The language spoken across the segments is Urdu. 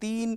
3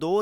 2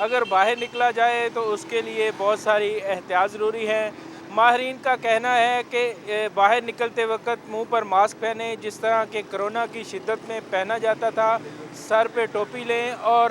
اگر باہر نکلا جائے تو اس کے لیے بہت ساری احتیاط ضروری ہے۔ ماہرین کا کہنا ہے کہ باہر نکلتے وقت منہ پر ماسک پہنیں، جس طرح کہ کرونا کی شدت میں پہنا جاتا تھا، سر پہ ٹوپی لیں اور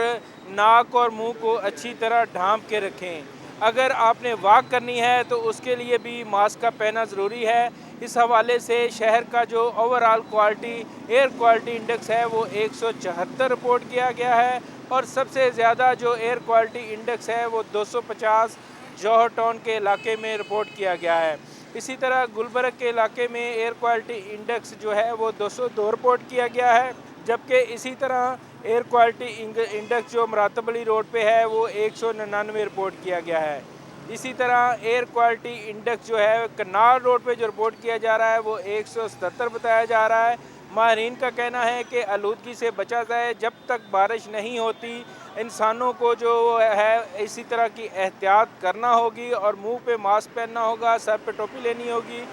ناک اور منہ کو اچھی طرح ڈھانپ کے رکھیں۔ اگر آپ نے واک کرنی ہے تو اس کے لیے بھی ماسک کا پہننا ضروری ہے۔ اس حوالے سے شہر کا جو over all air quality index ہے وہ 174 رپورٹ کیا گیا ہے، اور سب سے زیادہ جو ایئر کوالٹی انڈیکس ہے وہ 250 جوہر ٹاؤن کے علاقے میں رپورٹ کیا گیا ہے۔ اسی طرح گلبرگ کے علاقے میں ایئر کوالٹی انڈیکس جو ہے وہ 202 رپورٹ کیا گیا ہے، جبکہ اسی طرح ایئر کوالٹی انڈیکس جو مراتب علی روڈ پہ ہے وہ 199 رپورٹ کیا گیا ہے۔ اسی طرح ایئر کوالٹی انڈیکس جو ہے کرنال روڈ پہ جو رپورٹ کیا جا رہا ہے وہ 177 بتایا جا رہا ہے۔ ماہرین کا کہنا ہے کہ آلودگی سے بچا جائے، جب تک بارش نہیں ہوتی انسانوں کو جو ہے اسی طرح کی احتیاط کرنا ہوگی، اور منہ پہ ماسک پہننا ہوگا، سر پہ ٹوپی لینی ہوگی،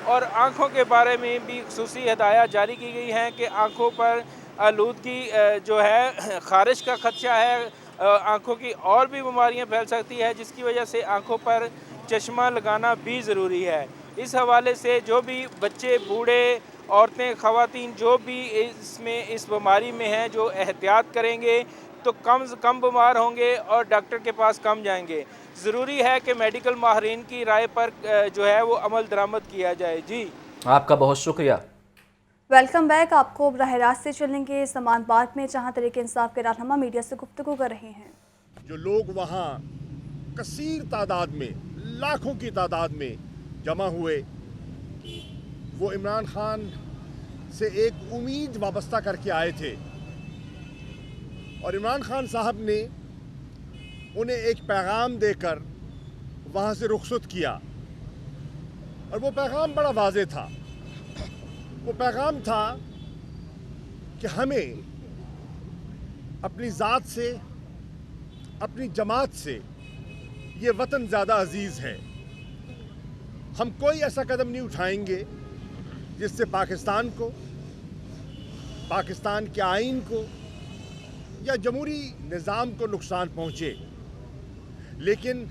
اور آنکھوں کے بارے میں بھی خصوصی ہدایات جاری کی گئی ہیں کہ آنکھوں پر آلودگی جو ہے خارش کا خدشہ ہے، آنکھوں کی اور بھی بیماریاں پھیل سکتی ہے، جس کی وجہ سے آنکھوں پر چشمہ لگانا بھی ضروری ہے۔ اس حوالے سے جو بھی بچے، بوڑھے، عورتیں، خواتین جو بھی اس بیماری میں ہیں، جو احتیاط کریں گے تو کم بیمار ہوں گے اور ڈاکٹر کے پاس کم جائیں گے۔ ضروری ہے کہ میڈیکل ماہرین کی رائے پر جو ہے وہ عمل درآمد کیا جائے۔ جی آپ کا بہت شکریہ۔ Welcome back. آپ کو براہ راست سے چلیں گے سمان پارک میں، جہاں تحریک انصاف کے رہنما میڈیا سے گفتگو کر رہے ہیں۔ جو لوگ وہاں کثیر تعداد میں، لاکھوں کی تعداد میں جمع ہوئے، وہ عمران خان سے ایک امید وابستہ کر کے آئے تھے، اور عمران خان صاحب نے انہیں ایک پیغام دے کر وہاں سے رخصت کیا، اور وہ پیغام بڑا واضح تھا۔ وہ پیغام تھا کہ ہمیں اپنی ذات سے، اپنی جماعت سے یہ وطن زیادہ عزیز ہے۔ ہم کوئی ایسا قدم نہیں اٹھائیں گے جس سے پاکستان کو، پاکستان کے آئین کو یا جمہوری نظام کو نقصان پہنچے، لیکن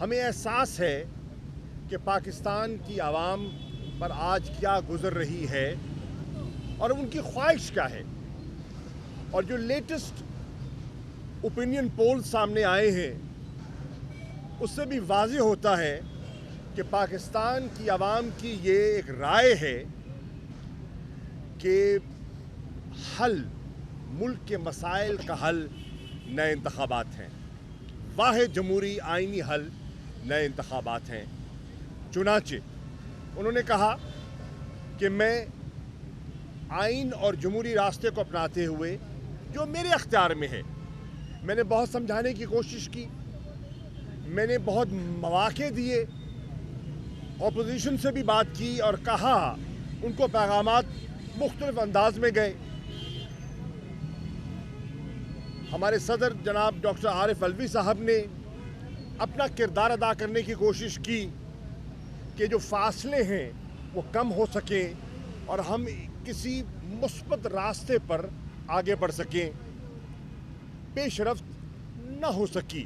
ہمیں احساس ہے کہ پاکستان کی عوام پر آج کیا گزر رہی ہے اور ان کی خواہش کیا ہے۔ اور جو لیٹسٹ اوپینین پول سامنے آئے ہیں، اس سے بھی واضح ہوتا ہے کہ پاکستان کی عوام کی یہ ایک رائے ہے کہ حل، ملک کے مسائل کا حل نئے انتخابات ہیں، واحد جمہوری آئینی حل نئے انتخابات ہیں۔ چنانچہ انہوں نے کہا کہ میں آئین اور جمہوری راستے کو اپناتے ہوئے جو میرے اختیار میں ہے، میں نے بہت سمجھانے کی کوشش کی، میں نے بہت مواقع دیے، اپوزیشن سے بھی بات کی اور کہا، ان کو پیغامات مختلف انداز میں گئے۔ ہمارے صدر جناب ڈاکٹر عارف علوی صاحب نے اپنا کردار ادا کرنے کی کوشش کی کہ جو فاصلے ہیں وہ کم ہو سکیں اور ہم کسی مثبت راستے پر آگے بڑھ سکیں۔ پیش رفت نہ ہو سکی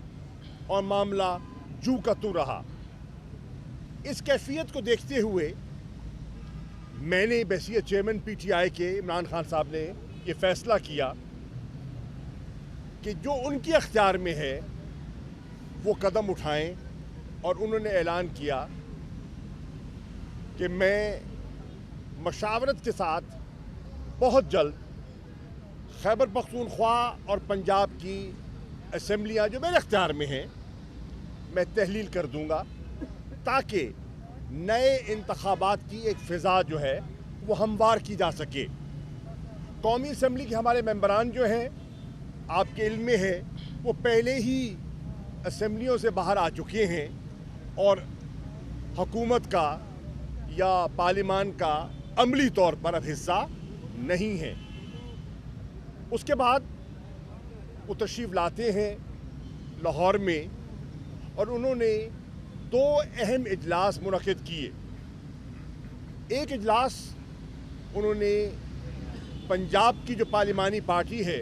اور معاملہ جو کا تو رہا۔ اس کیفیت کو دیکھتے ہوئے میں نے بحیثیت چیئرمین پی ٹی آئی کے عمران خان صاحب نے یہ فیصلہ کیا کہ جو ان کے اختیار میں ہے وہ قدم اٹھائیں، اور انہوں نے اعلان کیا کہ میں مشاورت کے ساتھ بہت جلد خیبر پختونخوا اور پنجاب کی اسمبلیاں جو میرے اختیار میں ہیں میں تحلیل کر دوں گا، تاکہ نئے انتخابات کی ایک فضا جو ہے وہ ہموار کی جا سکے۔ قومی اسمبلی کے ہمارے ممبران جو ہیں، آپ کے علم میں ہے، وہ پہلے ہی اسمبلیوں سے باہر آ چکے ہیں اور حکومت کا یا پارلیمان کا عملی طور پر اب حصہ نہیں ہے۔ اس کے بعد وہ تشریف لاتے ہیں لاہور میں، اور انہوں نے 2 اہم اجلاس منعقد کیے۔ ایک اجلاس انہوں نے پنجاب کی جو پارلیمانی پارٹی ہے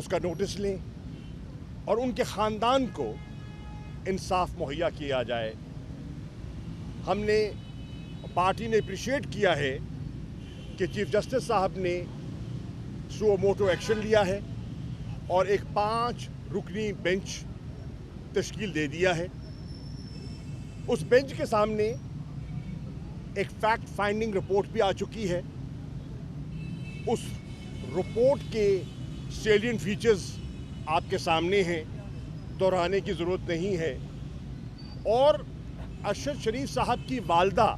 اس کا نوٹس لیں اور ان کے خاندان کو انصاف مہیا کیا جائے۔ ہم نے پارٹی نے اپریشیٹ کیا ہے کہ چیف جسٹس صاحب نے سو موٹو ایکشن لیا ہے اور ایک 5 رکنی بینچ تشکیل دے دیا ہے۔ اس بینچ کے سامنے ایک فیکٹ فائنڈنگ رپورٹ بھی آ چکی ہے۔ اس رپورٹ کے سیلینٹ فیچرز آپ کے سامنے ہیں، دہرانے کی ضرورت نہیں ہے۔ اور ارشد شریف صاحب کی والدہ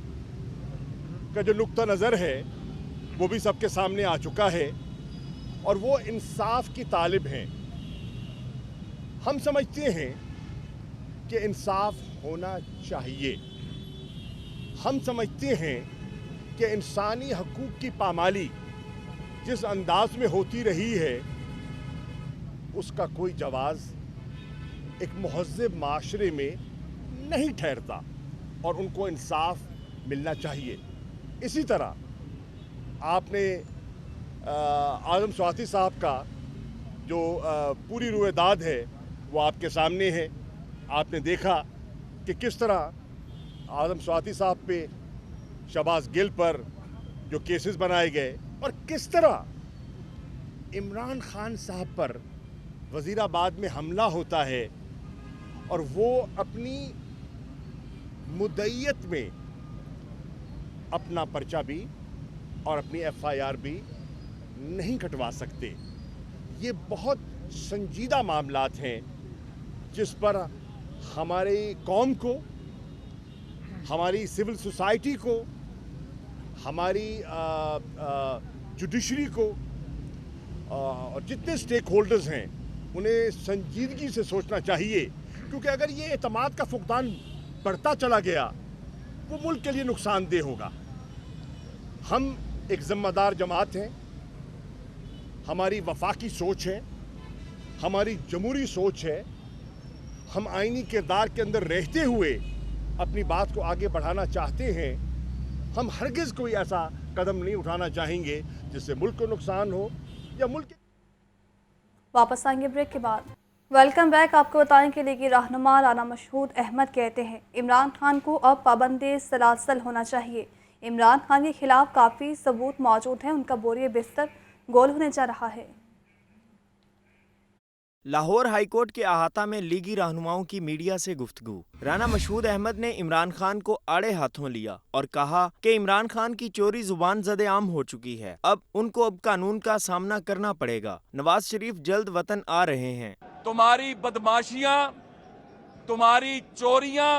کا جو نقطہ نظر ہے وہ بھی سب کے سامنے آ چکا ہے اور وہ انصاف کی طالب ہیں۔ ہم سمجھتے ہیں کہ انصاف ہونا چاہیے۔ ہم سمجھتے ہیں کہ انسانی حقوق کی پامالی جس انداز میں ہوتی رہی ہے اس کا کوئی جواز ایک مہذب معاشرے میں نہیں ٹھہرتا اور ان کو انصاف ملنا چاہیے۔ اسی طرح آپ نے اعظم سواتی صاحب کا جو پوری رویداد ہے وہ آپ کے سامنے ہے۔ آپ نے دیکھا کہ کس طرح اعظم سواتی صاحب پہ، شہباز گل پر جو کیسز بنائے گئے اور کس طرح عمران خان صاحب پر وزیر آباد میں حملہ ہوتا ہے اور وہ اپنی مدعیت میں اپنا پرچہ بھی اور اپنی ایف آئی آر بھی نہیں کٹوا سکتے۔ یہ بہت سنجیدہ معاملات ہیں جس پر ہماری قوم کو، ہماری سول سوسائٹی کو، ہماری جوڈیشری کو اور جتنے سٹیک ہولڈرز ہیں انہیں سنجیدگی سے سوچنا چاہیے، کیونکہ اگر یہ اعتماد کا فقدان بڑھتا چلا گیا وہ ملک کے لیے نقصان دہ ہوگا۔ ہم ایک ذمہ دار جماعت ہیں، ہماری وفاقی سوچ ہے، ہماری جمہوری سوچ ہے، ہم آئینی کردار کے اندر رہتے ہوئے اپنی بات کو آگے بڑھانا چاہتے ہیں۔ ہم ہرگز کوئی ایسا قدم نہیں اٹھانا چاہیں گے جس سے ملک کو نقصان ہو یا ملک۔ واپس آئیں گے بریک کے بعد۔ Welcome back. آپ کو بتائیں کہ لیگی رہنما رانا مشہود احمد کہتے ہیں عمران خان کو اب پابند سلاسل ہونا چاہیے۔ عمران خان کے خلاف کافی ثبوت موجود ہیں، ان کا بوریہ بستر گول ہونے جا رہا ہے۔ لاہور ہائی کورٹ کے احاطہ میں لیگی رہنماؤں کی میڈیا سے گفتگو۔ رانا مشہود احمد نے عمران خان کو آڑے ہاتھوں لیا اور کہا کہ عمران خان کی چوری زبان زد عام ہو چکی ہے، اب قانون کا سامنا کرنا پڑے گا۔ نواز شریف جلد وطن آ رہے ہیں۔ تمہاری بدماشیاں، تمہاری چوریاں،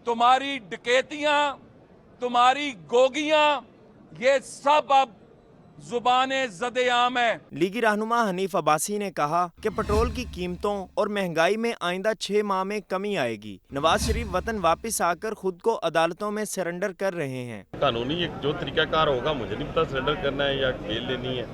تمہاری ڈکیتیاں، تمہاری گوگیاں، یہ سب اب زبان زد عام ہے۔ لیگی رہنما حنیف عباسی نے کہا کہ پٹرول کی قیمتوں اور مہنگائی میں آئندہ 6 ماہ میں کمی آئے گی۔ نواز شریف وطن واپس آ کر خود کو عدالتوں میں سرنڈر کر رہے ہیں۔ قانونی ایک جو طریقہ کار ہوگا، مجھے نہیں پتا سرنڈر کرنا ہے یا بیل لینی ہے،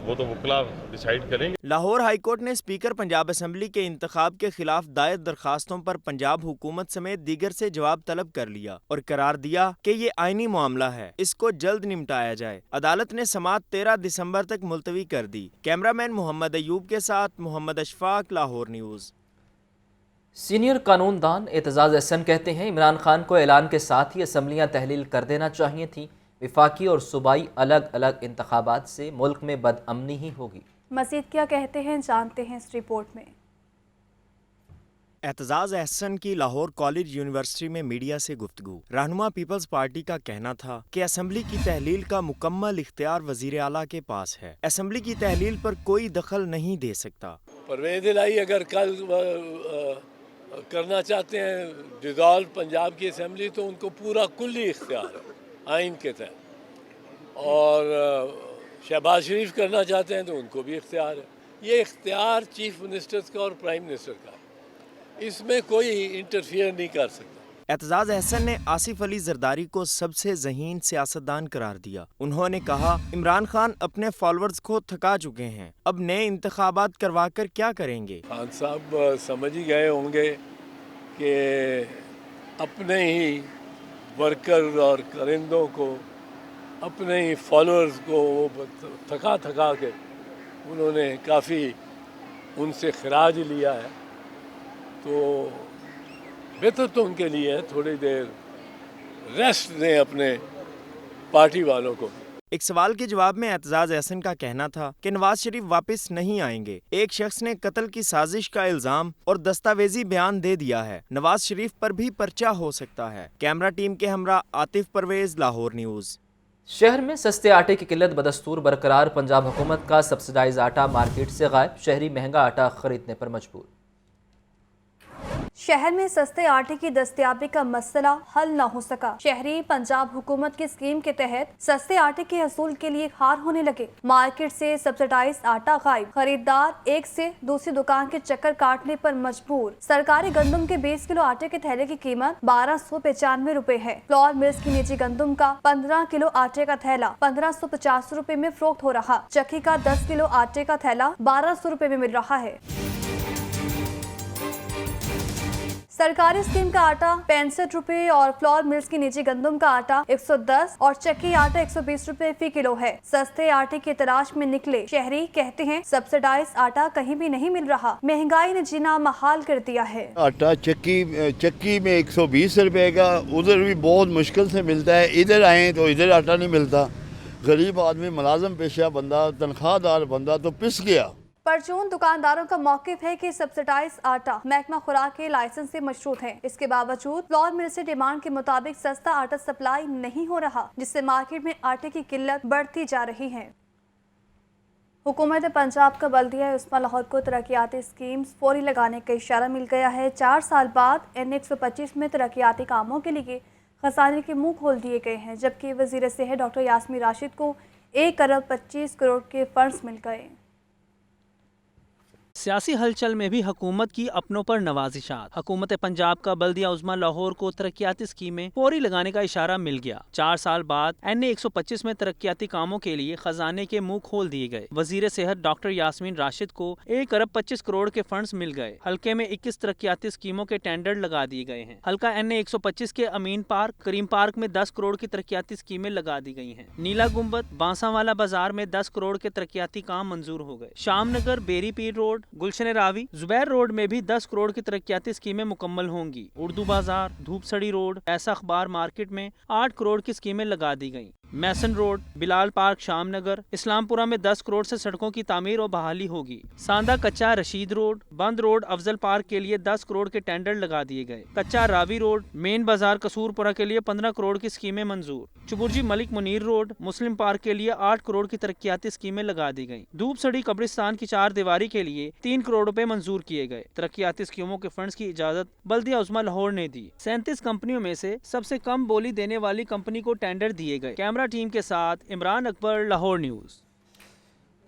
وہ تو وکلا ڈیسائیڈ کریں گے۔ لاہور ہائی کورٹ نے اسپیکر پنجاب اسمبلی کے انتخاب کے خلاف دائر درخواستوں پر پنجاب حکومت سمیت دیگر سے جواب طلب کر لیا اور قرار دیا کہ یہ آئینی معاملہ ہے، اس کو جلد نمٹایا جائے۔ عدالت نے سماعت 13 دسمبر تک ملتوی کر دی۔ کیمرہ مین محمد ایوب کے ساتھ محمد اشفاق، لاہور نیوز۔ سینئر قانون دان اعتزاز احسن کہتے ہیں عمران خان کو اعلان کے ساتھ ہی اسمبلیاں تحلیل کر دینا چاہیے تھیں۔ وفاقی اور صوبائی الگ الگ انتخابات سے ملک میں بدامنی ہی ہوگی۔ مزید کیا کہتے ہیں جانتے ہیں اس رپورٹ میں۔ اعتزاز احسن کی لاہور کالج یونیورسٹی میں میڈیا سے گفتگو۔ رہنما پیپلز پارٹی کا کہنا تھا کہ اسمبلی کی تحلیل کا مکمل اختیار وزیر اعلیٰ کے پاس ہے، اسمبلی کی تحلیل پر کوئی دخل نہیں دے سکتا۔ پرویز الہی اگر کل کرنا چاہتے ہیں ڈیزالو پنجاب کی اسمبلی تو ان کو پورا کلی اختیار ہے آئین کے تحت، اور شہباز شریف کرنا چاہتے ہیں تو ان کو بھی اختیار ہے۔ یہ اختیار چیف منسٹر کا اور پرائم منسٹر کا ہے، اس میں کوئی انٹرفیئر نہیں کر سکتا۔ اعتزاز احسن نے آصف علی زرداری کو سب سے ذہین سیاستدان قرار دیا۔ انہوں نے کہا عمران خان اپنے فالورز کو تھکا چکے ہیں، اب نئے انتخابات کروا کر کیا کریں گے؟ خان صاحب سمجھ ہی گئے ہوں گے کہ اپنے ہی ورکر اور کرندوں کو، اپنے ہی فالورز کو تھکا کے انہوں نے کافی ان سے خراج لیا ہے تو بہتر تو ان کے لیے ہے تھوڑی دیر ریسٹ دیں اپنے پارٹی والوں کو. ایک سوال کے جواب میں اعتزاز احسن کا کہنا تھا کہ نواز شریف واپس نہیں آئیں گے. ایک شخص نے قتل کی سازش کا الزام اور دستاویزی بیان دے دیا ہے. نواز شریف پر بھی پرچہ ہو سکتا ہے. کیمرہ ٹیم کے ہمراہ عاطف پرویز، لاہور نیوز. شہر میں سستے آٹے کی قلت بدستور برقرار. پنجاب حکومت کا سبسڈائز آٹا مارکیٹ سے غائب. شہری مہنگا آٹا خریدنے پر مجبور. شہر میں سستے آٹے کی دستیابی کا مسئلہ حل نہ ہو سکا. شہری پنجاب حکومت کی اسکیم کے تحت سستے آٹے کے حصول کے لیے ہار ہونے لگے. مارکیٹ سے سبسڈائز آٹا غائب. خریدار ایک سے دوسری دکان کے چکر کاٹنے پر مجبور. سرکاری گندم کے 20 کلو آٹے کے تھیلے کی قیمت 1295 روپے ہے. فلور ملز کی نجی گندم کا 15 کلو آٹے کا تھیلا 1550 روپے میں فروخت ہو رہا. چکی کا 10 کلو آٹے کا تھیلا 1200 روپے میں مل رہا ہے. سرکاری اسکیم کا آٹا 65 روپے اور فلور ملز کی نجی گندم کا آٹا 110 اور چکی آٹا 120 روپے فی کلو ہے. سستے آٹے کی تلاش میں نکلے شہری کہتے ہیں سبسڈائز آٹا کہیں بھی نہیں مل رہا. مہنگائی نے جینا محال کر دیا ہے. آٹا چکی میں 120 روپے کا ادھر بھی بہت مشکل سے ملتا ہے. ادھر آئیں تو ادھر آٹا نہیں ملتا. غریب آدمی ملازم پیشہ بندہ تنخواہ دار بندہ تو پس گیا. پرچون دکانداروں کا موقف ہے کہ سبسڈائز آٹا محکمہ خوراک کے لائسنس سے مشروط ہے. اس کے باوجود فلور مل سے ڈیمانڈ کے مطابق سستا آٹا سپلائی نہیں ہو رہا جس سے مارکیٹ میں آٹے کی قلت بڑھتی جا رہی ہے. حکومت پنجاب کا بلدیہ عثمہ لاہور کو ترقیاتی اسکیمز فوری لگانے کا اشارہ مل گیا ہے. 4 سال بعد N125 میں ترقیاتی کاموں کے لیے خزانے کے منہ کھول دیے گئے ہیں جبکہ وزیر صحت ڈاکٹر یاسمین راشد کو 1 ارب 25 کروڑ کے فنڈز مل گئے. سیاسی ہلچل میں بھی حکومت کی اپنوں پر نوازشات. حکومت پنجاب کا بلدیہ عظمیٰ لاہور کو ترقیاتی اسکیمیں فوری لگانے کا اشارہ مل گیا. 4 سال بعد N125 میں ترقیاتی کاموں کے لیے خزانے کے منہ کھول دیے گئے. وزیر صحت ڈاکٹر یاسمین راشد کو 1 ارب 25 کروڑ کے فنڈز مل گئے. حلقے میں 21 ترقیاتی اسکیموں کے ٹینڈر لگا دیے گئے ہیں. حلقہ N125 کے امین پارک کریم پارک میں 10 کروڑ کی ترقیاتی اسکیمیں لگا دی گئی ہیں. نیلا گنبد بانسا والا بازار میں 10 کروڑ کے ترقیاتی کام منظور ہو گئے. شام نگر بیری پیر روڈ گلشن راوی زبیر روڈ میں بھی 10 کروڑ کی ترقیاتی اسکیمیں مکمل ہوں گی. اردو بازار دھوپ سڑی روڈ ایسا اخبار مارکیٹ میں 8 کروڑ کی اسکیمیں لگا دی گئیں. میسن روڈ بلال پارک شام نگر اسلام پورہ میں 10 کروڑ سے سڑکوں کی تعمیر اور بحالی ہوگی. ساندہ کچا رشید روڈ بند روڈ افضل پارک کے لیے 10 کروڑ کے ٹینڈر لگا دیے گئے. کچا راوی روڈ مین بازار قصور پورہ کے لیے 15 کروڑ کی اسکیمیں منظور. چبرجی ملک منیر روڈ مسلم پارک کے لیے 8 کروڑ کی ترقیاتی اسکیمیں لگا دی گئیں. دھوپ سڑی قبرستان کی 4 دیواری کے لیے 3 کروڑ روپے منظور کیے گئے. ترقیاتی اسکیموں کے فنڈز کی اجازت بلدیہ عظمیٰ لاہور نے دی. 37 کمپنیوں میں سے سب سے کم بولی دینے والی کمپنی کو ٹینڈر دیے گئے. کیمرہ ٹیم کے ساتھ Imran Akbar, Lahore news.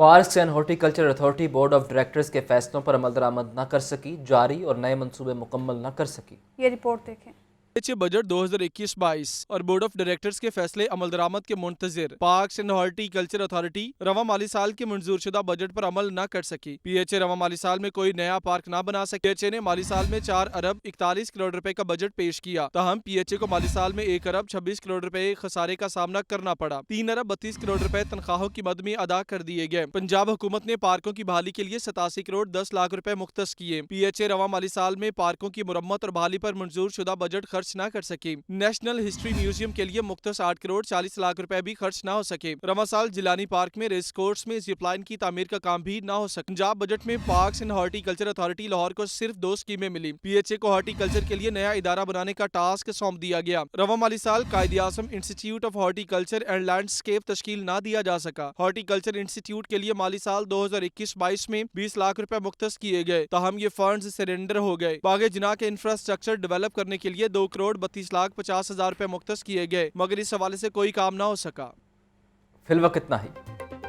Parks and horticulture authority board of directors کے فیصلوں پر عمل درآمد نہ کر سکی. جاری اور نئے منصوبے مکمل نہ کر سکی. یہ رپورٹ دیکھیں. بجٹ 2021-22 اور بورڈ آف ڈائریکٹرز کے فیصلے عمل درآمد کے منتظر. Parks and horti culture authority رواں مالی سال کے منظور شدہ بجٹ پر عمل نہ کر سکی. پی ایچ اے رواں مالی سال میں کوئی نیا پارک نہ بنا سکی. پی ایچ اے نے مالی سال میں 4 ارب 41 کروڑ روپے کا بجٹ پیش کیا. تاہم پی ایچ اے کو مالی سال میں 1 ارب 26 کروڑ روپے خسارے کا سامنا کرنا پڑا. 3 ارب 32 کروڑ روپے تنخواہوں کی مد میں ادا کر دیے گئے. پنجاب حکومت نے پارکوں کی بحالی کے لیے 87 کروڑ 10 لاکھ روپے مختص کیے. پی ایچ اے رواں مالی سال میں پارکوں کی مرمت اور بحالی پر منظور شدہ بجٹ خرچ نہ کر سکی. نیشنل ہسٹری میوزیم کے لیے مختص 8 کروڑ 40 لاکھ روپے بھی خرچ نہ ہو سکے. رواں سال جیلانی پارک میں ریس کورس میں زپ لائن کی تعمیر کا کام بھی نہ ہو سکا. پنجاب بجٹ میں parks and horti culture authority Lahore کو صرف 2 اسکیمیں ملی. پی ایچ اے کو ہارٹی کلچر کے لیے نیا ادارہ بنانے کا ٹاسک سونپ دیا گیا. رواں مالی سال Quaid Azam institute of horticulture and landscape تشکیل نہ دیا جا سکا. ہارٹی کلچر انسٹیٹیوٹ کے لیے مالی سال 2021-22 میں 20 لاکھ روپے مختص کیے گئے. تاہم یہ فنڈز سرنڈر ہو گئے. باغ جناح کے انفراسٹرکچر ڈیولپ کرنے کے لیے 2 کروڑ 32 لاکھ 50 ہزار روپے مختص کیے گئے مگر اس حوالے سے کوئی کام نہ ہو سکا. فی الوقت اتنا ہی.